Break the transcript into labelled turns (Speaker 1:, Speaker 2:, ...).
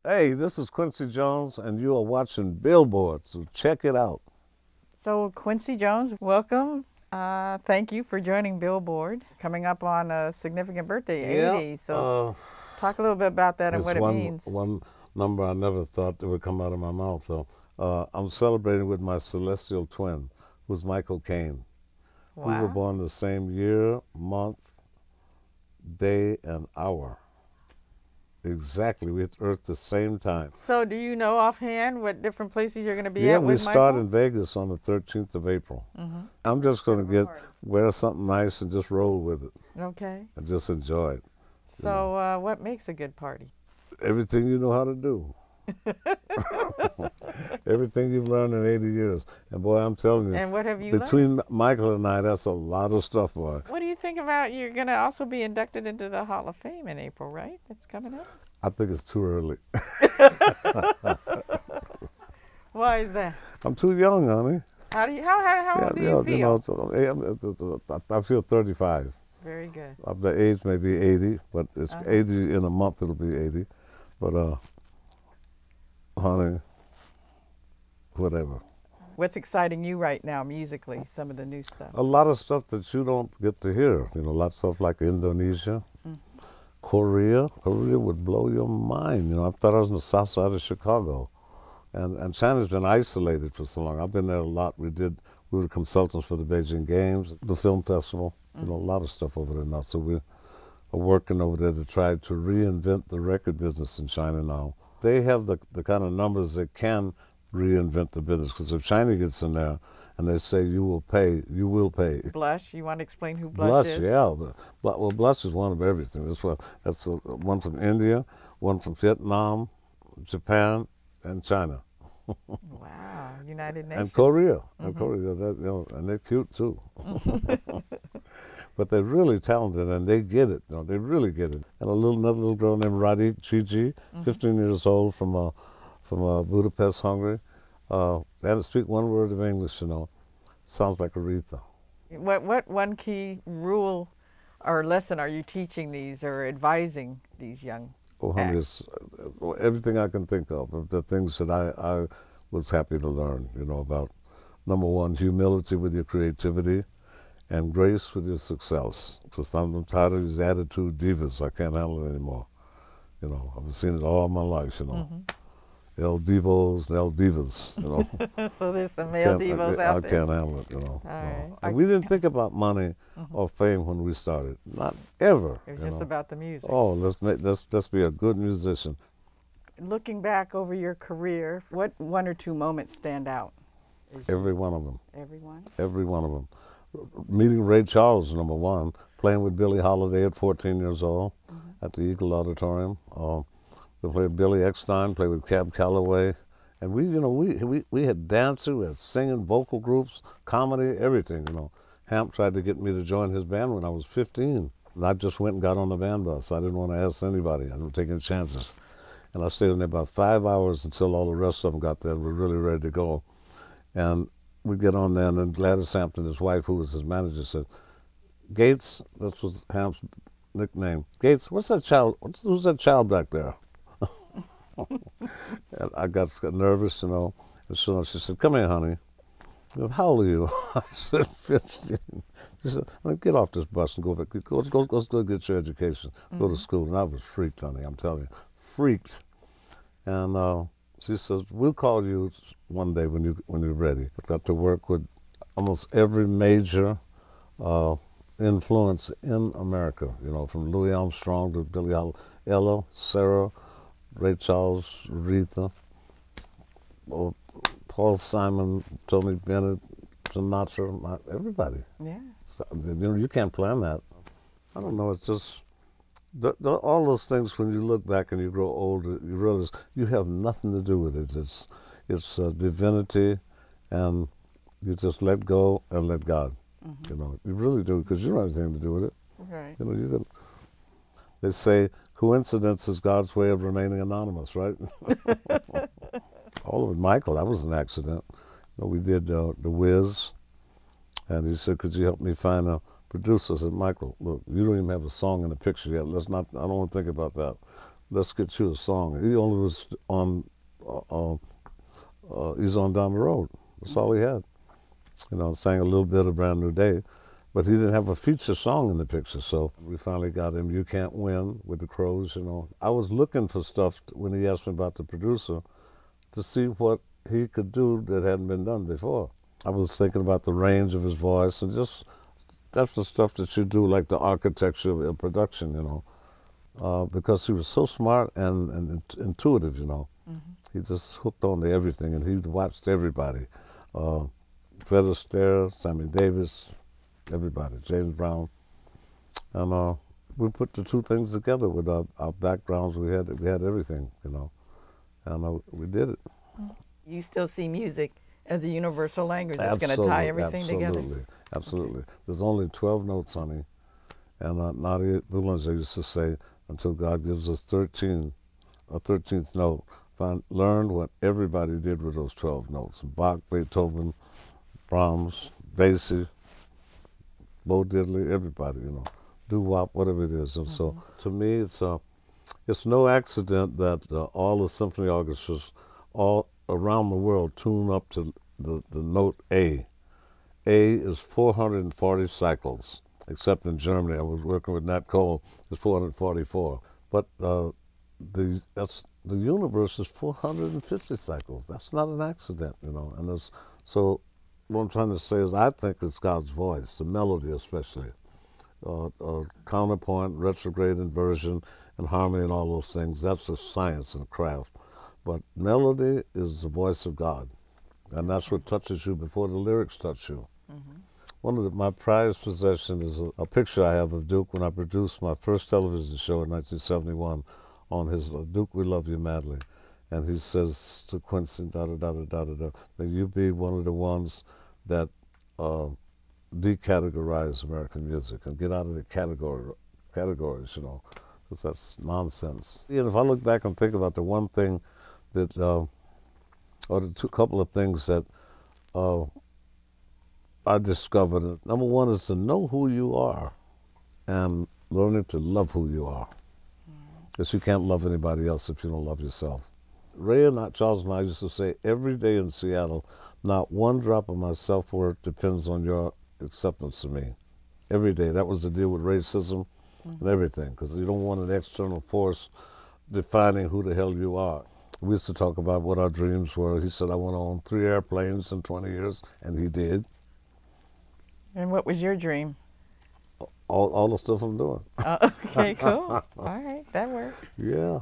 Speaker 1: Hey, this is Quincy Jones, and you are watching Billboard, so check it out.
Speaker 2: So, Quincy Jones, welcome. Thank you for joining Billboard. Coming up on a significant birthday,
Speaker 1: Yeah,
Speaker 2: 80. So, talk a little bit about that and
Speaker 1: it's
Speaker 2: what it
Speaker 1: one
Speaker 2: means.
Speaker 1: one number I never thought that would come out of my mouth, though. I'm celebrating with my celestial twin, who's Michael Caine. We were
Speaker 2: Wow.
Speaker 1: born the same year, month, day, and hour. Exactly, we hit Earth the same time.
Speaker 2: So, do you know offhand what different places you're going to be
Speaker 1: Yeah,
Speaker 2: at
Speaker 1: we
Speaker 2: with
Speaker 1: start
Speaker 2: Michael?
Speaker 1: in Vegas on the 13th of April.
Speaker 2: Mm-hmm.
Speaker 1: I'm just going to
Speaker 2: Party.
Speaker 1: wear something nice and just roll with it
Speaker 2: Okay.
Speaker 1: and just enjoy it.
Speaker 2: So, what makes a good party?
Speaker 1: Everything you know how to do. Everything you've learned in 80 years. And boy, I'm telling you,
Speaker 2: And what have you learned?
Speaker 1: between Michael and I, that's a lot of stuff, boy.
Speaker 2: What do you think about you're going to also be inducted into the Hall of Fame in April, right? That's coming up.
Speaker 1: I think it's too early.
Speaker 2: Why is that?
Speaker 1: I'm too young, honey.
Speaker 2: How old do you feel?
Speaker 1: I feel 35.
Speaker 2: Very good.
Speaker 1: The age may be 80, but it's 80 in a month, it'll be 80. But, honey, whatever.
Speaker 2: What's exciting you right now musically, some of the new stuff?
Speaker 1: A lot of stuff that you don't get to hear. You know, a lot of stuff like Indonesia, Korea. Korea would blow your mind. You know, I thought I was on the south side of Chicago. And China's been isolated for so long. I've been there a lot. We were consultants for the Beijing Games, the film festival, you know, a lot of stuff over there now. So we are working over there to try to reinvent the record business in China now. They have the kind of numbers that can reinvent the business, because if China gets in there and they say you will pay, you will pay.
Speaker 2: Blush, you want to explain who Blush is?
Speaker 1: Yeah. Well, Blush is one of everything. That's one from India, one from Vietnam, Japan, and China.
Speaker 2: Wow, United Nations.
Speaker 1: And Korea. And Korea, and they're cute too. But they're really talented, and they get it. They really get it. And another little girl named Radhi Gigi, 15 years old, from Budapest, Hungary. They had to speak one word of English, Sounds like Aretha.
Speaker 2: What one key rule or lesson are you teaching these or advising these young
Speaker 1: Oh, honey, it's everything I can think of the things that I was happy to learn, about, number one, humility with your creativity and grace with your success. Because I'm tired of these attitude divas. I can't handle it anymore. I've seen it all my life, El Divos and El Divas,
Speaker 2: So there's some male divas out there.
Speaker 1: I can't handle it,
Speaker 2: All right.
Speaker 1: And we didn't think about money or fame when we started. Not ever.
Speaker 2: It was just about the music.
Speaker 1: Oh, let's be a good musician.
Speaker 2: Looking back over your career, what one or two moments stand out?
Speaker 1: Every one of them.
Speaker 2: Everyone?
Speaker 1: Every one of them. Meeting Ray Charles, number one. Playing with Billie Holiday at 14 years old at the Eagle Auditorium. We played Billy Eckstine, played with Cab Calloway. And we had dancers, we had singing, vocal groups, comedy, everything, Hamp tried to get me to join his band when I was 15. And I just went and got on the band bus. I didn't want to ask anybody. I didn't take any chances. And I stayed in there about 5 hours until all the rest of them got there and were really ready to go. And we'd get on there, and then Gladys Hampton, his wife, who was his manager, said, Gates, that was Hamp's nickname. Gates, who's that child back there? And I got nervous, and so she said, come here, honey. I said, how old are you? I said, 15. She said, get off this bus and go back. Let's go get your education. Go to school. And I was freaked, honey, I'm telling you. Freaked. And she says, we'll call you one day when you're ready. I got to work with almost every major influence in America, from Louis Armstrong to Billie Holiday, Ella, Sarah, Ray Charles, Aretha, Paul Simon, Tony Bennett, Sinatra, everybody.
Speaker 2: Yeah.
Speaker 1: So, you can't plan that. I don't know, it's just, all those things, when you look back and you grow older, you realize you have nothing to do with it. It's divinity, and you just let go and let God. You really do, because you don't have anything to do with it.
Speaker 2: Right.
Speaker 1: They say coincidence is God's way of remaining anonymous, right? All of it. Michael, that was an accident. We did The Wiz, and he said, could you help me find a producer? I said, Michael, look, you don't even have a song in the picture yet. I don't want to think about that. let's get you a song. He only was on, he's on Down the Road. That's all he had. Sang a little bit of Brand New Day, but he didn't have a feature song in the picture. So we finally got him You Can't Win with the Crows. I was looking for stuff when he asked me about the producer to see what he could do that hadn't been done before. I was thinking about the range of his voice and just that's the stuff that you do, like the architecture of production, because he was so smart and intuitive, He just hooked on to everything, and he watched everybody. Fred Astaire, Sammy Davis, everybody, James Brown. And we put the two things together with our backgrounds. We had everything, and we did it.
Speaker 2: You still see music as a universal language that's going to tie everything together?
Speaker 1: Absolutely. There's only 12 notes, honey. And Nadia Boulanger used to say, until God gives us a 13th note, learn what everybody did with those 12 notes. Bach, Beethoven, Brahms, Basie, Bo Diddley, everybody, doo-wop, whatever it is. And so, to me, it's no accident that all the symphony orchestras all around the world tune up to the note A. A is 440 cycles, except in Germany. I was working with Nat Cole, it's 444. But the universe is 450 cycles. That's not an accident, And so what I'm trying to say is I think it's God's voice, the melody especially. Counterpoint, retrograde inversion, and harmony and all those things. That's a science and craft. But melody is the voice of God. And that's what touches you before the lyrics touch you. One of my prized possessions is a picture I have of Duke when I produced my first television show in 1971 on his Duke, We Love You Madly. And he says to Quincy, da-da-da-da-da-da, may you be one of the ones that decategorize American music and get out of the categories, because that's nonsense. If I look back and think about the one thing that, or the couple of things that I discovered. Number one is to know who you are and learning to love who you are. Because you can't love anybody else if you don't love yourself. Charles and I used to say every day in Seattle, not one drop of my self-worth depends on your acceptance of me. Every day. That was the deal with racism and everything, because you don't want an external force defining who the hell you are. We used to talk about what our dreams were. He said, I want to own 3 airplanes in 20 years, and he did.
Speaker 2: And what was your dream?
Speaker 1: All the stuff I'm doing.
Speaker 2: Okay, cool. All right, that worked.
Speaker 1: Yeah.